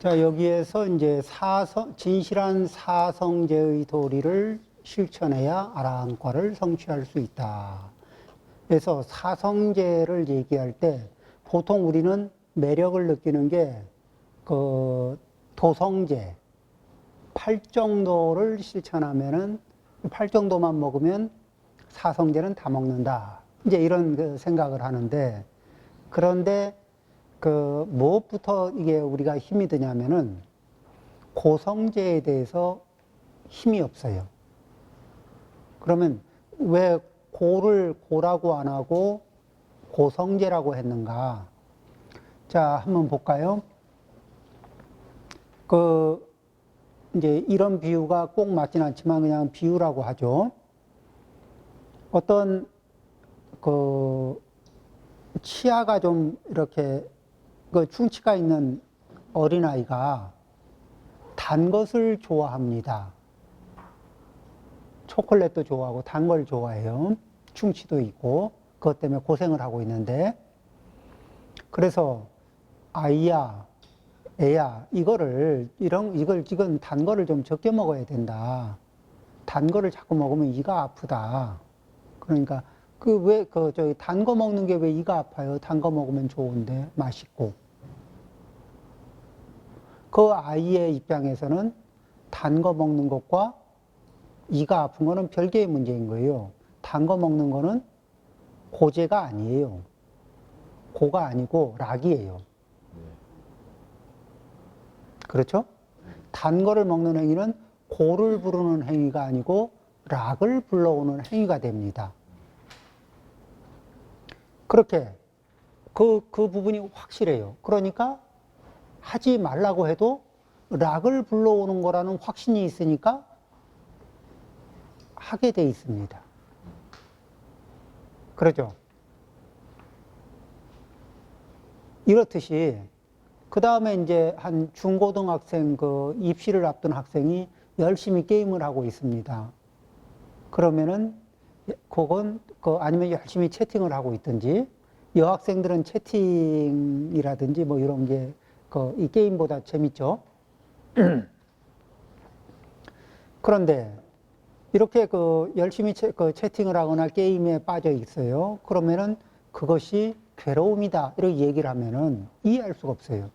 자, 여기에서 이제 진실한 사성제의 도리를 실천해야 아라한과를 성취할 수 있다. 그래서 사성제를 얘기할 때 보통 우리는 매력을 느끼는 게 그 도성제, 팔정도를 실천하면은 팔정도만 먹으면 사성제는 다 먹는다. 이제 이런 그 생각을 하는데, 그런데 그 무엇부터 이게 우리가 힘이 드냐면은 고성제에 대해서 힘이 없어요. 그러면 왜 고를 고라고 안 하고 고성제라고 했는가? 자, 한번 볼까요? 이제 이런 비유가 꼭 맞진 않지만 그냥 비유라고 하죠. 어떤 치아가 좀 이렇게 충치가 있는 어린아이가 단 것을 좋아합니다. 초콜릿도 좋아하고 단 걸 좋아해요. 충치도 있고 그것 때문에 고생을 하고 있는데, 그래서 아이야, 애야, 이걸 지금 단 거를 좀 적게 먹어야 된다. 단 거를 자꾸 먹으면 이가 아프다. 그러니까 단 거 먹는 게 왜 이가 아파요? 단 거 먹으면 좋은데 맛있고. 그 아이의 입장에서는 단 거 먹는 것과 이가 아픈 거는 별개의 문제인 거예요. 단 거 먹는 거는 고제가 아니에요. 고가 아니고 락이에요. 그렇죠? 단 거를 먹는 행위는 고를 부르는 행위가 아니고 락을 불러오는 행위가 됩니다. 그렇게 그 부분이 확실해요. 그러니까 하지 말라고 해도 락을 불러오는 거라는 확신이 있으니까 하게 돼 있습니다. 그러죠? 이렇듯이 그 다음에 이제 한 중고등학생 입시를 앞둔 학생이 열심히 게임을 하고 있습니다. 그러면은 그건 아니면 열심히 채팅을 하고 있든지, 여학생들은 채팅이라든지 뭐 이런 게 이 게임보다 재밌죠. 그런데 이렇게 열심히 채팅을 하거나 게임에 빠져 있어요. 그러면은 그것이 괴로움이다 이렇게 얘기를 하면은 이해할 수가 없어요.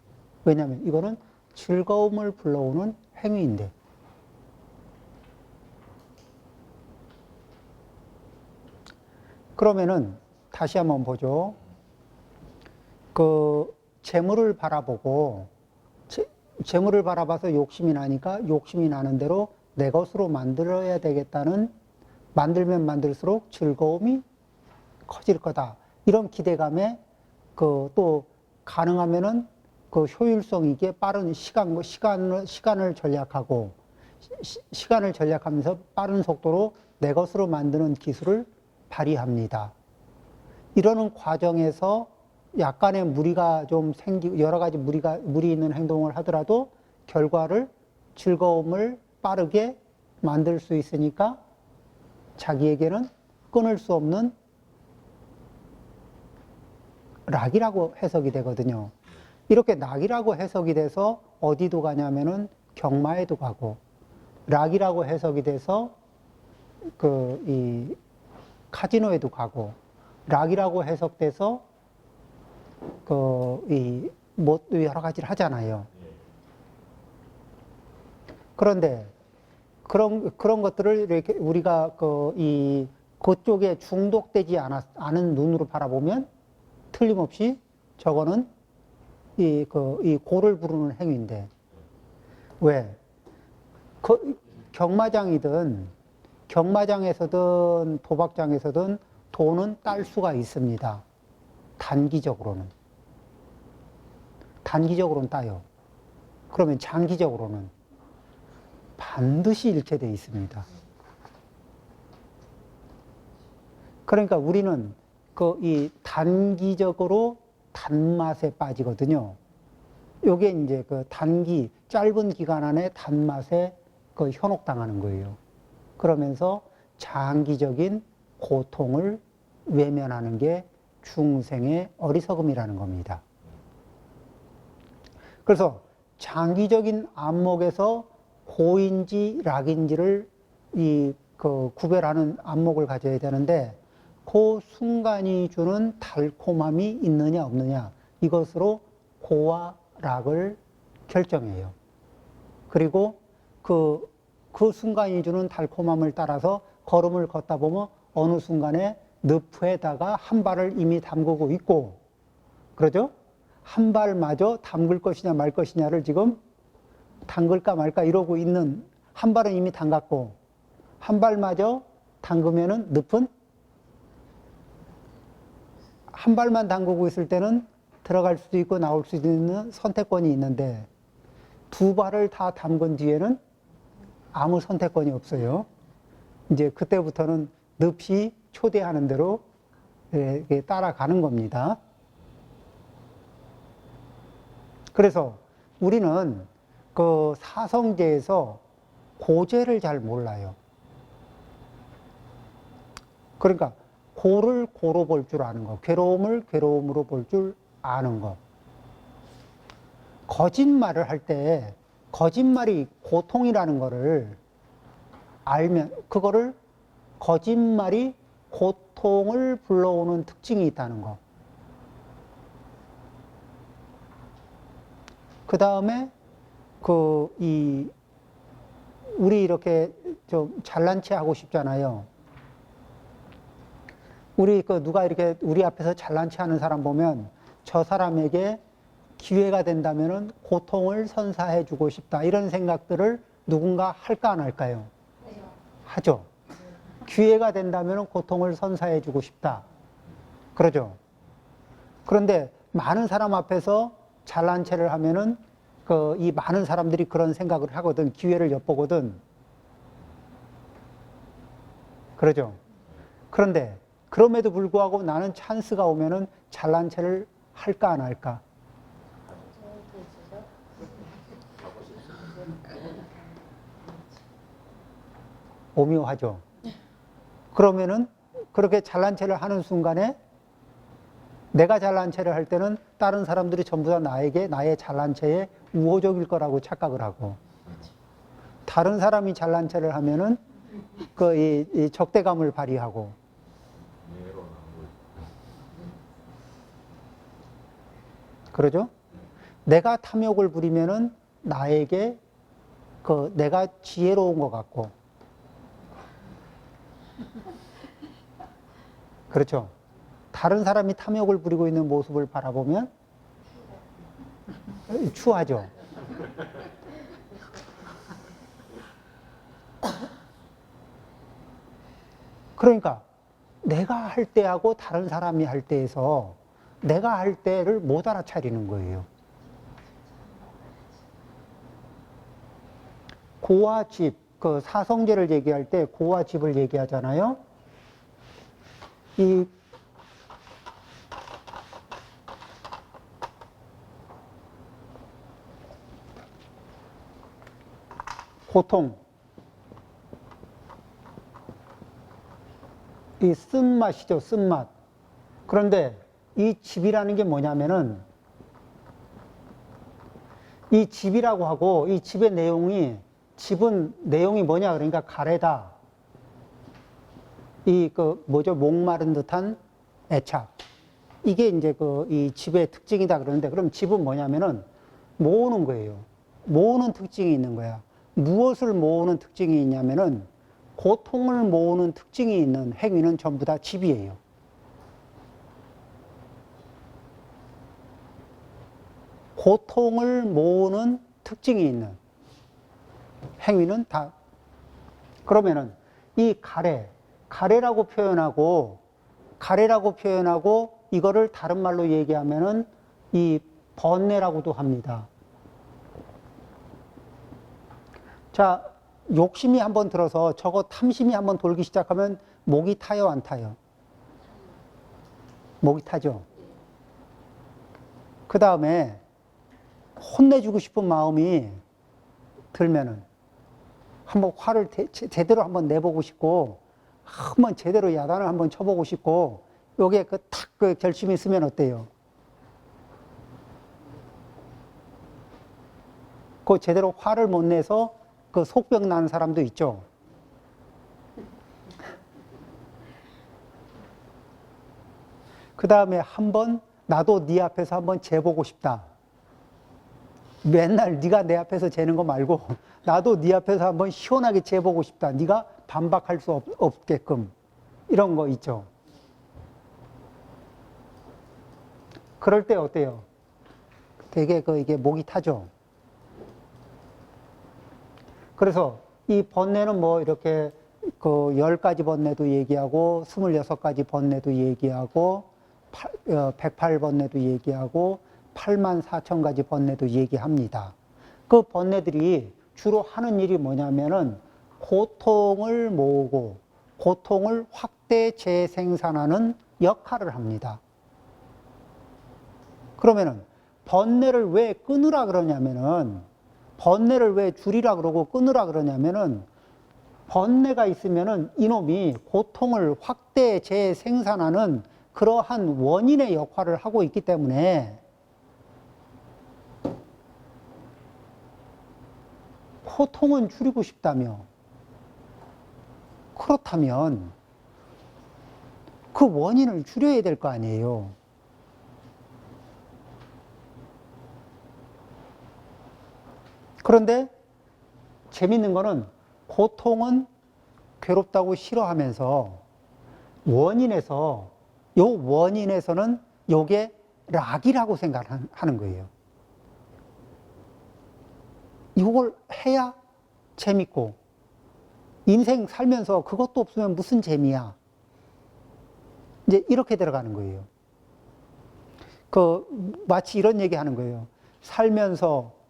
왜냐하면 이거는 즐거움을 불러오는 행위인데. 그러면은 다시 한번 보죠. 재물을 바라보고 재물을 바라봐서 욕심이 나니까 욕심이 나는 대로 내 것으로 만들어야 되겠다는, 만들면 만들수록 즐거움이 커질 거다. 이런 기대감에 또 가능하면은 효율성 있게 빠른 시간을 전략하고 시간을 전략하면서 빠른 속도로 내 것으로 만드는 기술을 발휘합니다. 이러는 과정에서 약간의 무리가 좀 여러 가지 무리 있는 행동을 하더라도 즐거움을 빠르게 만들 수 있으니까 자기에게는 끊을 수 없는 락이라고 해석이 되거든요. 이렇게 락이라고 해석이 돼서 어디도 가냐면은 경마에도 가고, 락이라고 해석이 돼서 이 카지노에도 가고, 락이라고 해석돼서 여러 가지를 하잖아요. 그런데 그런 것들을 이렇게 우리가 그쪽에 중독되지 않은 눈으로 바라보면 틀림없이 저거는 이 고를 부르는 행위인데, 왜? 경마장에서든 도박장에서든 돈은 딸 수가 있습니다. 단기적으로는 따요. 그러면 장기적으로는 반드시 잃게 돼 있습니다. 그러니까 우리는 이 단기적으로 단맛에 빠지거든요. 요게 이제 짧은 기간 안에 단맛에 현혹당하는 거예요. 그러면서 장기적인 고통을 외면하는 게 중생의 어리석음이라는 겁니다. 그래서 장기적인 안목에서 고인지 락인지를 구별하는 안목을 가져야 되는데 그 순간이 주는 달콤함이 있느냐 없느냐 이것으로 고와 락을 결정해요. 그리고 그 순간이 주는 달콤함을 따라서 걸음을 걷다 보면 어느 순간에 늪에다가 한 발을 이미 담그고 있고, 그러죠? 한 발마저 담글 것이냐 말 것이냐를 지금 담글까 말까 이러고 있는, 한 발은 이미 담갔고 한 발마저 담그면은 늪은 한 발만 담그고 있을 때는 들어갈 수도 있고 나올 수도 있는 선택권이 있는데 두 발을 다 담근 뒤에는 아무 선택권이 없어요. 이제 그때부터는 늪이 초대하는 대로 따라가는 겁니다. 그래서 우리는 그 사성제에서 고제를 잘 몰라요. 그러니까 고를 고로 볼 줄 아는 거, 괴로움을 괴로움으로 볼 줄 아는 거. 거짓말을 할 때 거짓말이 고통이라는 거를 알면 그거를 거짓말이 고통을 불러오는 특징이 있다는 거. 그 다음에 우리 이렇게 좀 잘난 체 하고 싶잖아요. 우리 누가 이렇게 우리 앞에서 잘난 체 하는 사람 보면 저 사람에게 기회가 된다면은 고통을 선사해 주고 싶다. 이런 생각들을 누군가 할까 안 할까요? 하죠. 기회가 된다면은 고통을 선사해 주고 싶다. 그러죠. 그런데 많은 사람 앞에서 잘난 체를 하면은 이 많은 사람들이 그런 생각을 하거든. 기회를 엿보거든. 그러죠. 그런데 그럼에도 불구하고 나는 찬스가 오면은 잘난 체를 할까 안 할까? 오묘하죠. 그러면은 그렇게 잘난 체를 하는 순간에 내가 잘난 체를 할 때는 다른 사람들이 전부 다 나의 잘난 체에 우호적일 거라고 착각을 하고, 다른 사람이 잘난 체를 하면은 이 적대감을 발휘하고, 그러죠? 내가 탐욕을 부리면은 나에게 내가 지혜로운 것 같고, 그렇죠? 다른 사람이 탐욕을 부리고 있는 모습을 바라보면 추하죠. 그러니까 내가 할 때하고 다른 사람이 할 때에서 내가 할 때를 못 알아차리는 거예요. 고와 집, 사성제를 얘기할 때 고와 집을 얘기하잖아요. 이 고통, 이 쓴맛이죠, 쓴맛. 그런데 이 집이라는 게 뭐냐면은 이 집이라고 하고 이 집의 내용이, 집은 내용이 뭐냐 그러니까 가래다. 목마른 듯한 애착. 이게 이제 이 집의 특징이다 그러는데, 그럼 집은 뭐냐면은 모으는 거예요. 모으는 특징이 있는 거야. 무엇을 모으는 특징이 있냐면은 고통을 모으는 특징이 있는 행위는 전부 다 집이에요. 고통을 모으는 특징이 있는 행위는 다. 그러면은 이 가래라고 표현하고 이거를 다른 말로 얘기하면은 이 번뇌라고도 합니다. 자, 욕심이 한번 들어서 저거 탐심이 한번 돌기 시작하면 목이 타요, 안 타요? 목이 타죠. 그 다음에 혼내주고 싶은 마음이 들면은 한번 화를 제대로 한번 내보고 싶고, 한번 제대로 야단을 한번 쳐보고 싶고, 요게 탁 결심이 있으면 어때요? 그 제대로 화를 못 내서 그 속병 나는 사람도 있죠. 그 다음에 한번 나도 네 앞에서 한번 재보고 싶다. 맨날 네가 내 앞에서 재는 거 말고 나도 네 앞에서 한번 시원하게 재보고 싶다. 네가 반박할 수 없게끔. 이런 거 있죠. 그럴 때 어때요? 되게 이게 목이 타죠. 그래서 이 번뇌는 뭐 이렇게 그 10가지 번뇌도 얘기하고 26가지 번뇌도 얘기하고 108번뇌도 얘기하고 84,000가지 번뇌도 얘기합니다. 그 번뇌들이 주로 하는 일이 뭐냐면은 고통을 모으고 고통을 확대 재생산하는 역할을 합니다. 그러면은 번뇌를 왜 끊으라 그러냐면은 번뇌를 왜 줄이라 그러고 끊으라 그러냐면은 번뇌가 있으면은 이놈이 고통을 확대 재생산하는 그러한 원인의 역할을 하고 있기 때문에 고통은 줄이고 싶다며 그렇다면 그 원인을 줄여야 될 거 아니에요. 그런데 재밌는 거는 고통은 괴롭다고 싫어하면서 원인에서는 요게 락이라고 생각하는 거예요. 이걸 해야 재밌고 인생 살면서 그것도 없으면 무슨 재미야. 이제 이렇게 들어가는 거예요. 마치 이런 얘기 하는 거예요. 살면서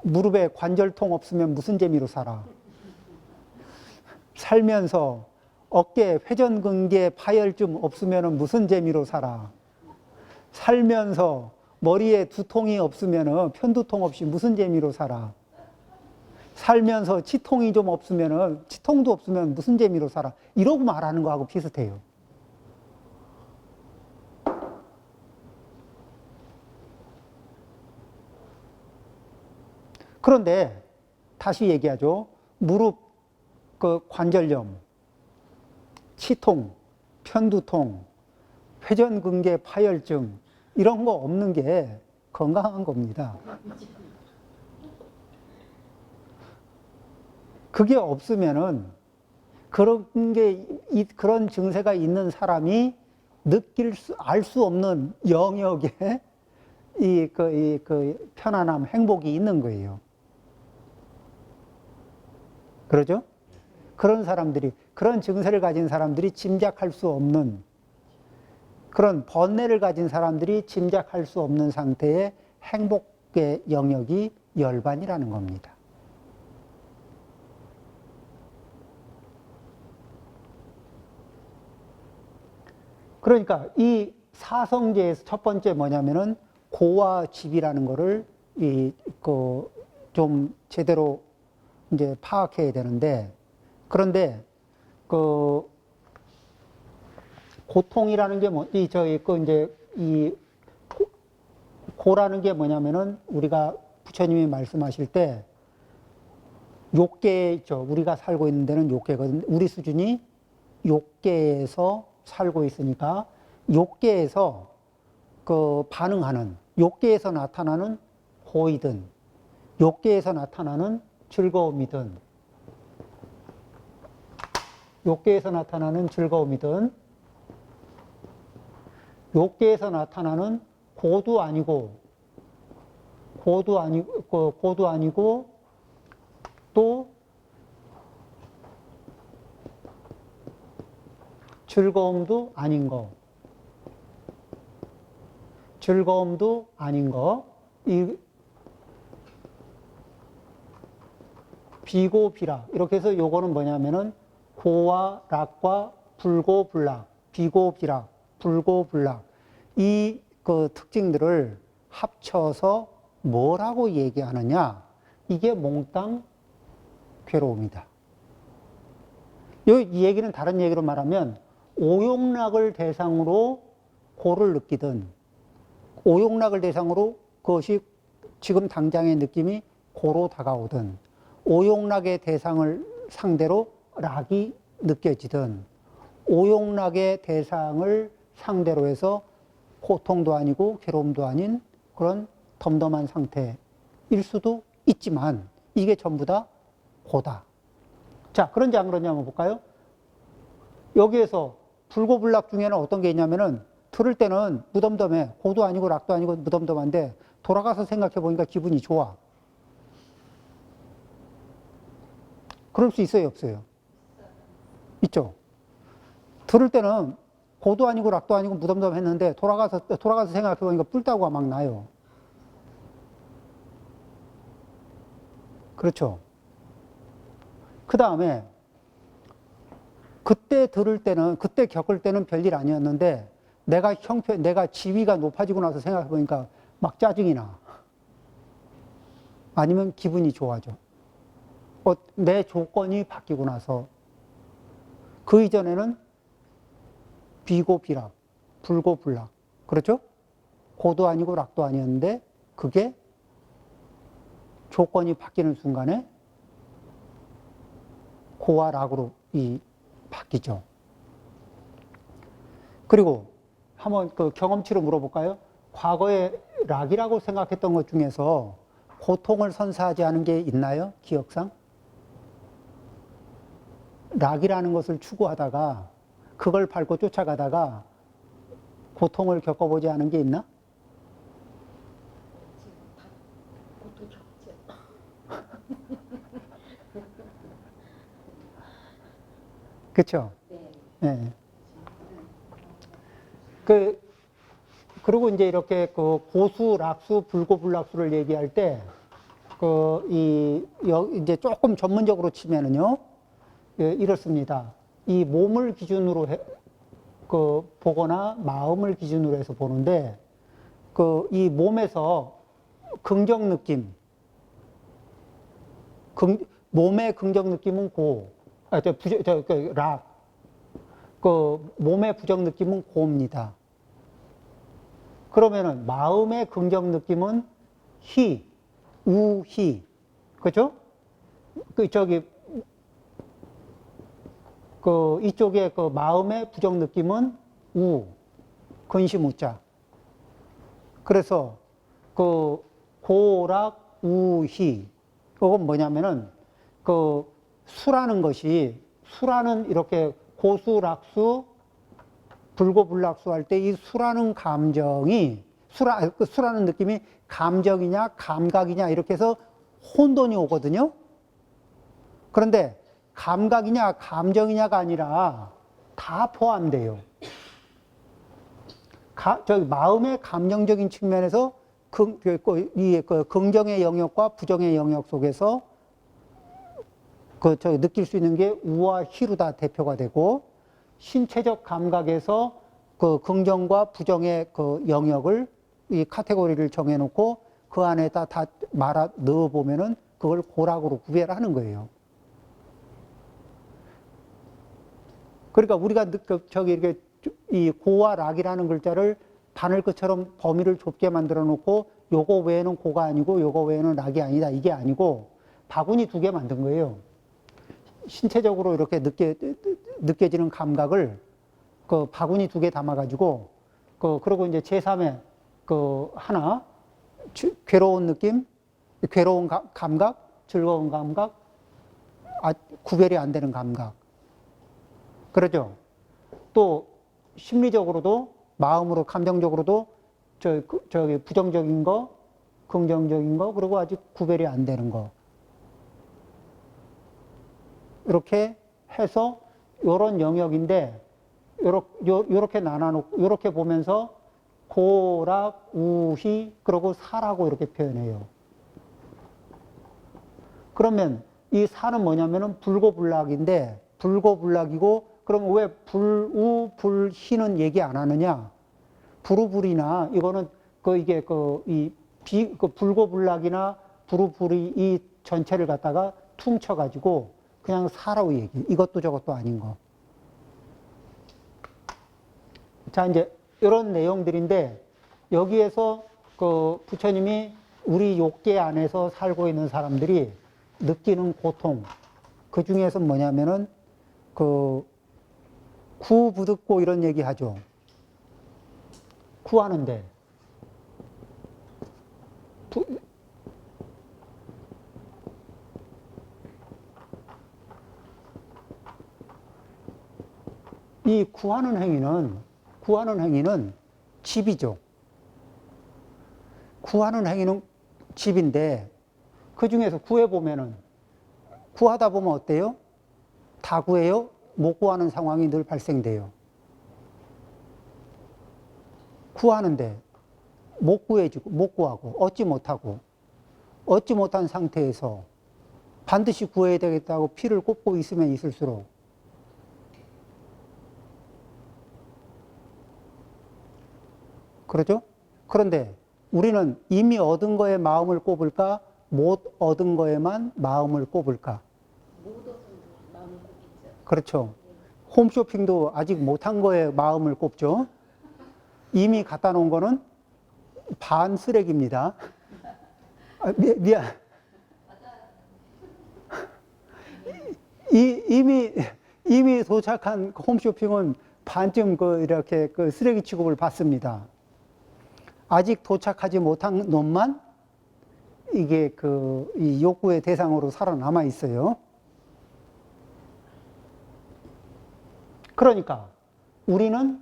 무릎에 관절통 없으면 무슨 재미로 살아. 살면서 어깨 회전근개 파열증 없으면 무슨 재미로 살아. 살면서 머리에 두통이 없으면 편두통 없이 무슨 재미로 살아. 살면서 치통이 좀 없으면 치통도 없으면 무슨 재미로 살아. 이러고 말하는 거하고 비슷해요. 그런데 다시 얘기하죠. 무릎 관절염, 치통, 편두통, 회전근개 파열증 이런 거 없는 게 건강한 겁니다. 그게 없으면은 그런 증세가 있는 사람이 알 수 없는 영역에 편안함, 행복이 있는 거예요. 그러죠? 그런 증세를 가진 사람들이 짐작할 수 없는, 그런 번뇌를 가진 사람들이 짐작할 수 없는 상태의 행복의 영역이 열반이라는 겁니다. 그러니까 이 사성제에서 첫 번째 뭐냐면은 고와 집이라는 거를 좀 제대로 이제 파악해야 되는데, 그런데 고통이라는 게 고라는 게 뭐냐면은 우리가 부처님이 말씀하실 때 욕계 있죠. 우리가 살고 있는 데는 욕계거든요. 우리 수준이 욕계에서 살고 있으니까 욕계에서 반응하는, 욕계에서 나타나는 고이든 욕계에서 나타나는 즐거움이든 욕계에서 나타나는 즐거움이든 욕계에서 나타나는 고도 아니고 또 즐거움도 아닌 거, 이 비고비락 이렇게 해서 요거는 뭐냐면은 고와 락과 불고불락, 비고비락, 불고불락 이 특징들을 합쳐서 뭐라고 얘기하느냐? 이게 몽땅 괴로움이다. 이 얘기는 다른 얘기로 말하면 오욕락을 대상으로 고를 느끼든 오욕락을 대상으로 그것이 지금 당장의 느낌이 고로 다가오든, 오용락의 대상을 상대로 락이 느껴지든, 오용락의 대상을 상대로 해서 고통도 아니고 괴로움도 아닌 그런 덤덤한 상태일 수도 있지만 이게 전부 다 고다. 자, 그런지 안 그런지 한번 볼까요? 여기에서 불고불락 중에는 어떤 게 있냐면은 들을 때는 무덤덤해. 고도 아니고 락도 아니고 무덤덤한데 돌아가서 생각해 보니까 기분이 좋아. 그럴 수 있어요, 없어요? 있죠. 들을 때는 고도 아니고 락도 아니고 무덤덤했는데 돌아가서 생각해 보니까 뿔따구가 막 나요. 그렇죠. 그 다음에 그때 겪을 때는 별일 아니었는데 내가 지위가 높아지고 나서 생각해 보니까 막 짜증이 나. 아니면 기분이 좋아져. 내 조건이 바뀌고 나서 그 이전에는 비고비락, 불고불락. 그렇죠? 고도 아니고 락도 아니었는데 그게 조건이 바뀌는 순간에 고와 락으로 바뀌죠. 그리고 한번 그 경험치로 물어볼까요? 과거에 락이라고 생각했던 것 중에서 고통을 선사하지 않은 게 있나요? 기억상? 락이라는 것을 추구하다가 그걸 밟고 쫓아가다가 고통을 겪어보지 않은 게 있나? 고통 겪지. 그렇죠? 네. 네. 그리고 이제 이렇게 그 고수, 락수, 불고불락수를 얘기할 때, 이제 조금 전문적으로 치면은요, 예, 이렇습니다. 이 몸을 기준으로 보거나 마음을 기준으로 해서 보는데, 이 몸에서 긍정 느낌, 몸의 긍정 느낌은 락, 몸의 부정 느낌은 고입니다. 그러면은 마음의 긍정 느낌은 우희. 그죠? 이쪽에 마음의 부정 느낌은 근심 우자. 그래서 고락 우희. 그건 뭐냐면은 수라는 이렇게 고수, 락수, 불고불락수 할 때 이 수라는 감정이, 수라는 느낌이 감정이냐, 감각이냐, 이렇게 해서 혼돈이 오거든요. 그런데 감각이냐, 감정이냐가 아니라 다 포함돼요. 마음의 감정적인 측면에서 긍정의 영역과 부정의 영역 속에서 느낄 수 있는 게 우와, 희로 다 대표가 되고, 신체적 감각에서 긍정과 부정의 영역을, 이 카테고리를 정해놓고 그 안에다 다 넣어보면은 그걸 고락으로 구별하는 거예요. 그러니까 우리가 이렇게 이 고와 락이라는 글자를 바늘끝처럼 범위를 좁게 만들어 놓고 요거 외에는 고가 아니고 요거 외에는 락이 아니다, 이게 아니고 바구니 2개 만든 거예요. 신체적으로 이렇게 느껴지는 감각을 바구니 2개 담아가지고, 그리고 이제 제3의 하나, 괴로운 느낌, 괴로운 감각, 즐거운 감각, 구별이 안 되는 감각. 그러죠? 또, 심리적으로도, 마음으로, 감정적으로도, 부정적인 거, 긍정적인 거, 그리고 아직 구별이 안 되는 거. 이렇게 해서 요런 영역인데 요렇게 나눠놓고 요렇게 보면서 고락, 우희, 그리고 사라고 이렇게 표현해요. 그러면 이 사는 뭐냐면은 불고불락인데 불고불락이고, 그럼 왜 불우, 불희는 얘기 안 하느냐? 불우불이나 이거는 불고불락이나 불우불이 이 전체를 갖다가 퉁쳐가지고 그냥 사라고 얘기. 이것도 저것도 아닌 거. 자, 이제 이런 내용들인데 여기에서 부처님이 우리 욕계 안에서 살고 있는 사람들이 느끼는 고통, 그 중에서 뭐냐면은 그 구부득고 이런 얘기 하죠. 구하는데 이 구하는 행위는 집이죠. 구하는 행위는 집인데 그 중에서 구해보면은 구하다 보면 어때요? 다 구해요? 못 구하는 상황이 늘 발생돼요. 구하는데 못 구해지고, 못 구하고, 얻지 못한 상태에서 반드시 구해야 되겠다고 피를 꼽고 있으면 있을수록 그러죠? 그런데 우리는 이미 얻은 거에 마음을 꼽을까? 못 얻은 거에만 마음을 꼽을까? 못 얻은 마음을 꼽겠죠. 그렇죠. 홈쇼핑도 아직 못한 거에 마음을 꼽죠. 이미 갖다 놓은 거는 반 쓰레기입니다. 미안. 이미 도착한 홈쇼핑은 반쯤 이렇게 쓰레기 취급을 받습니다. 아직 도착하지 못한 놈만 이게 이 욕구의 대상으로 살아남아 있어요. 그러니까 우리는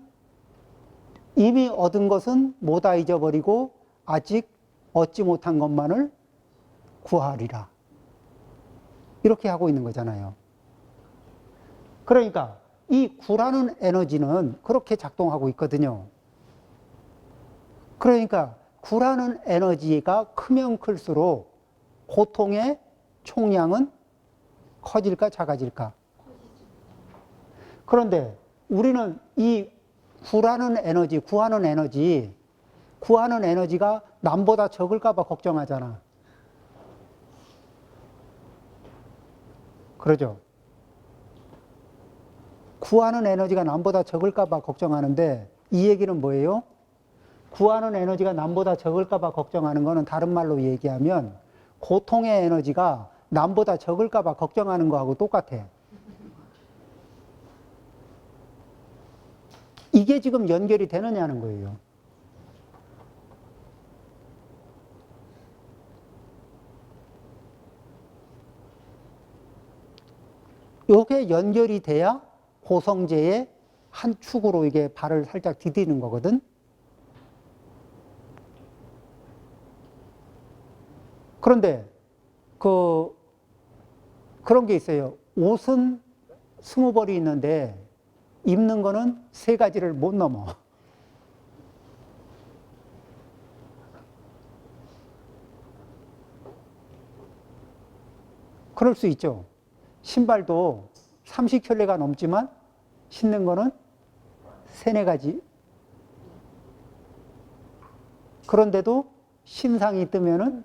이미 얻은 것은 못다 잊어버리고 아직 얻지 못한 것만을 구하리라. 이렇게 하고 있는 거잖아요. 그러니까 이 구라는 에너지는 그렇게 작동하고 있거든요. 그러니까 구라는 에너지가 크면 클수록 고통의 총량은 커질까 작아질까? 그런데 우리는 이 구하는 에너지가 남보다 적을까 봐 걱정하잖아. 그러죠? 구하는 에너지가 남보다 적을까 봐 걱정하는데 이 얘기는 뭐예요? 구하는 에너지가 남보다 적을까 봐 걱정하는 거는 다른 말로 얘기하면 고통의 에너지가 남보다 적을까 봐 걱정하는 거하고 똑같아. 이게 지금 연결이 되느냐는 거예요. 요게 연결이 돼야 고성제의 한 축으로 이게 발을 살짝 디디는 거거든. 그런데 그런 게 있어요. 옷은 20벌이 있는데 입는 거는 3가지를 못 넘어. 그럴 수 있죠. 신발도 30켤레가 넘지만 신는 거는 3-4가지. 그런데도 신상이 뜨면은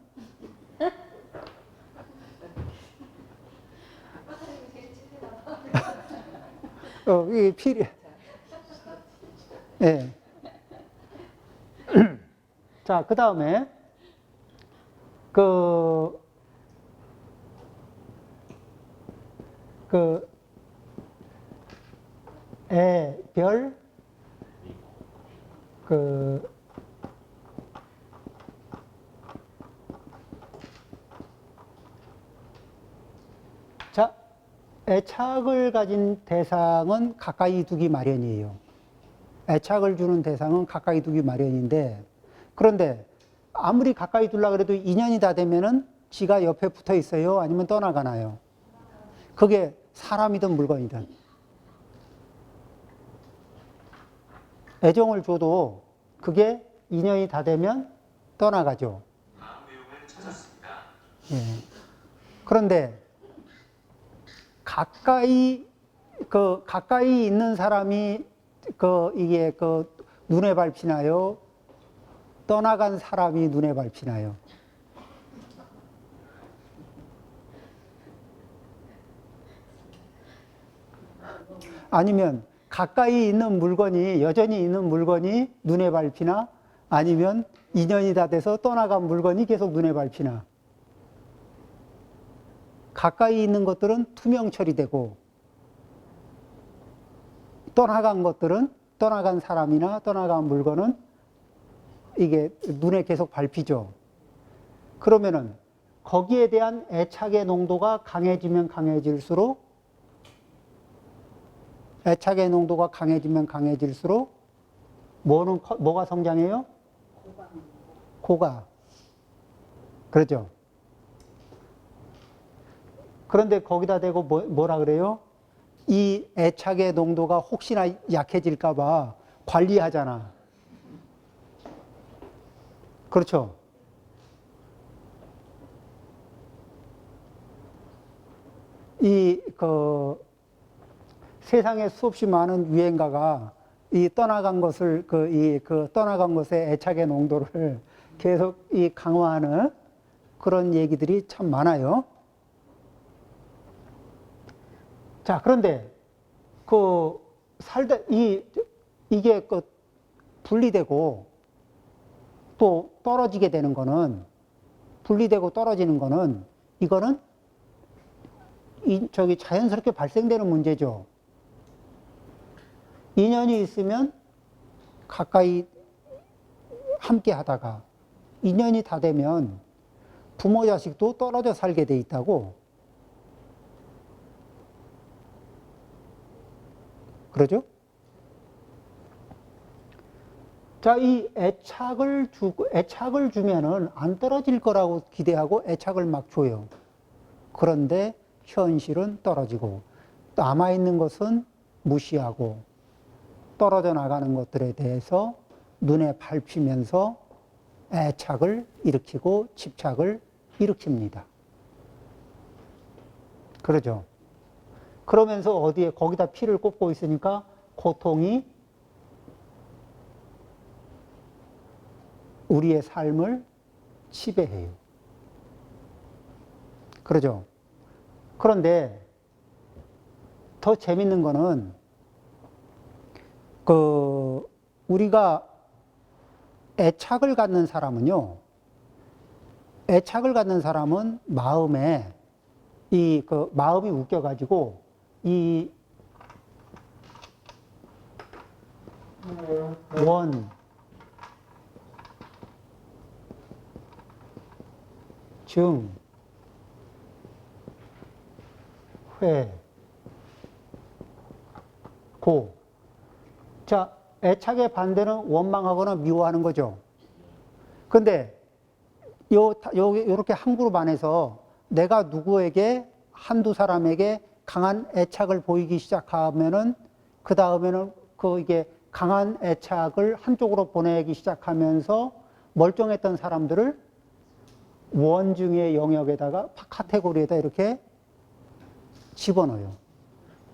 이게 필요. 예. 자, 그 다음에 별, 자, 애착을 가진 대상은 가까이 두기 마련이에요. 애착을 주는 대상은 가까이 두기 마련인데, 그런데 아무리 가까이 두려고 해도 인연이 다 되면은 지가 옆에 붙어 있어요? 아니면 떠나가나요? 그게 사람이든 물건이든. 애정을 줘도 그게 인연이 다 되면 떠나가죠. 예. 그런데 가까이 있는 사람이 이게 눈에 밟히나요? 떠나간 사람이 눈에 밟히나요? 아니면 가까이 있는 물건이, 여전히 있는 물건이 눈에 밟히나? 아니면 인연이 다 돼서 떠나간 물건이 계속 눈에 밟히나. 가까이 있는 것들은 투명 처리되고 떠나간 것들은 떠나간 사람이나 떠나간 물건은 이게 눈에 계속 밟히죠. 그러면은 거기에 대한 애착의 농도가 강해지면 강해질수록 뭐가 성장해요? 코가. 그렇죠. 그런데 거기다 대고 뭐라 그래요? 이 애착의 농도가 혹시나 약해질까봐 관리하잖아. 그렇죠. 세상에 수없이 많은 유행가가 이 떠나간 것을, 떠나간 것의 애착의 농도를 계속 강화하는 그런 얘기들이 참 많아요. 자, 그런데, 이게 분리되고 또 떨어지게 되는 거는, 분리되고 떨어지는 거는, 이거는 자연스럽게 발생되는 문제죠. 인연이 있으면 가까이 함께 하다가, 인연이 다 되면 부모 자식도 떨어져 살게 돼 있다고. 그러죠? 자, 이 애착을 주면은 안 떨어질 거라고 기대하고 애착을 막 줘요. 그런데 현실은 떨어지고, 남아있는 것은 무시하고, 떨어져 나가는 것들에 대해서 눈에 밟히면서 애착을 일으키고 집착을 일으킵니다. 그러죠? 그러면서 거기다 피를 꽂고 있으니까 고통이 우리의 삶을 지배해요. 그러죠? 그런데 더 재밌는 거는 우리가 애착을 갖는 사람은요, 애착을 갖는 사람은 마음에 마음이 웃겨가지고 증, 회, 고. 자, 애착의 반대는 원망하거나 미워하는 거죠. 근데 요렇게 한 그룹 안에서 내가 누구에게 한두 사람에게 강한 애착을 보이기 시작하면은 그 다음에는 이게 강한 애착을 한쪽으로 보내기 시작하면서 멀쩡했던 사람들을 원증의 영역에다가 카테고리에다 이렇게 집어넣어요.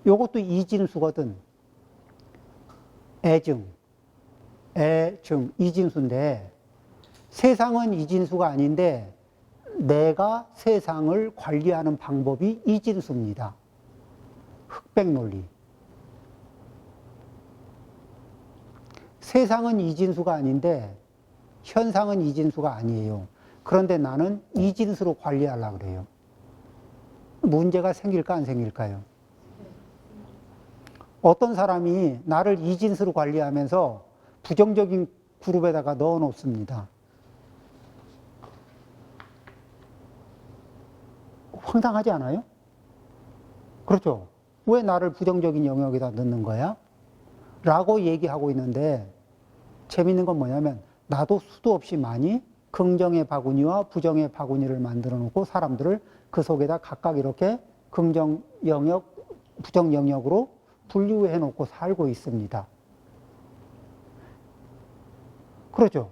요것도 이진수거든. 애증, 이진수인데 세상은 이진수가 아닌데 내가 세상을 관리하는 방법이 이진수입니다. 흑백 논리. 세상은 이진수가 아닌데 현상은 이진수가 아니에요. 그런데 나는 이진수로 관리하려고 그래요. 문제가 생길까 안 생길까요? 어떤 사람이 나를 이진수로 관리하면서 부정적인 그룹에다가 넣어 놓습니다. 황당하지 않아요? 그렇죠? 왜 나를 부정적인 영역에다 넣는 거야? 라고 얘기하고 있는데 재밌는 건 뭐냐면 나도 수도 없이 많이 긍정의 바구니와 부정의 바구니를 만들어 놓고 사람들을 그 속에다 각각 이렇게 긍정 영역, 부정 영역으로 분류해 놓고 살고 있습니다. 그렇죠?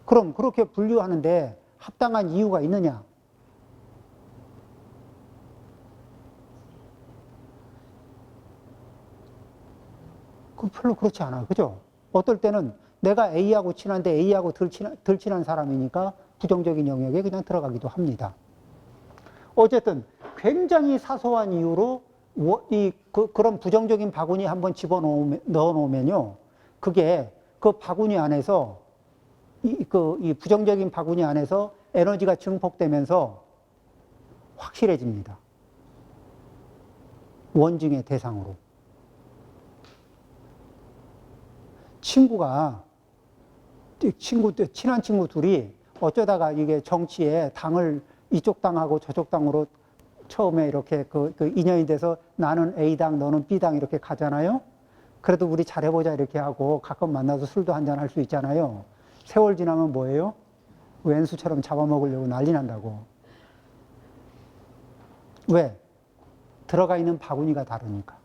그럼 그렇게 분류하는데 합당한 이유가 있느냐? 별로 그렇지 않아요. 그죠? 어떨 때는 내가 A하고 친한데 A하고 덜 친한 사람이니까 부정적인 영역에 그냥 들어가기도 합니다. 어쨌든 굉장히 사소한 이유로 그런 부정적인 바구니 한번 넣어 놓으면요. 그게 그 바구니 안에서 이 부정적인 바구니 안에서 에너지가 증폭되면서 확실해집니다. 원증의 대상으로. 친한 친구 둘이 어쩌다가 이게 정치에 당을 이쪽 당하고 저쪽 당으로 처음에 이렇게 그 인연이 돼서 나는 A당, 너는 B당 이렇게 가잖아요. 그래도 우리 잘해보자 이렇게 하고 가끔 만나서 술도 한잔 할 수 있잖아요. 세월 지나면 뭐예요? 왼수처럼 잡아먹으려고 난리 난다고. 왜? 들어가 있는 바구니가 다르니까.